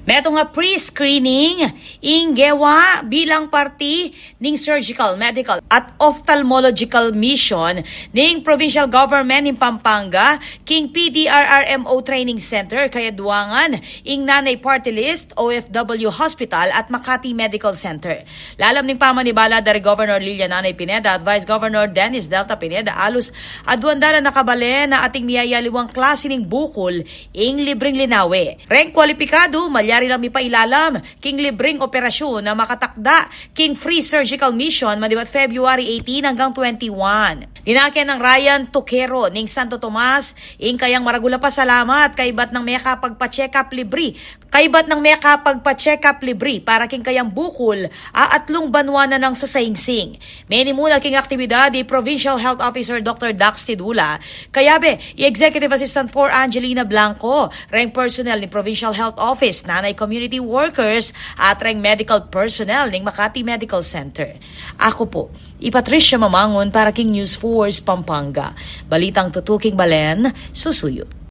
Meto nga pre-screening inggewa bilang parti ning surgical, medical at ophthalmological mission ning provincial government ning Pampanga king PDRRMO Training Center kaya duwangan ing Nanay Party List, OFW Hospital at Makati Medical Center. Lalam ning pamanibala dari Governor Lilia Nanay Pineda at Vice Governor Dennis Delta Pineda alus adwandara nakabale na ating miyayaliwang klase ning bukol ing libreng linawe. Reng kwalipikado malyari lang mipailalam king libreng operasyon na makatakda king free surgical mission madibat February 18 hanggang 21. Dinakyan ng Ryan Toquero ning Santo Tomas ing kayang maragula pa salamat kay bat ng may kapagpa-check up libre. Kaibat ng may kapagpa-check up libre para king kayang bukol atlong banwa na ng sasayingsing. Many muna king aktibidad di Provincial Health Officer Dr. Dax Tidula. Kayabe, i-Executive Assistant for Angelina Blanco, rank personnel ni Provincial Health Office, nanay community workers at rank medical personnel ng Makati Medical Center. Ako po, Patricia Mamangon para king News Force Pampanga. Balitang tutuking Balen, susuyo.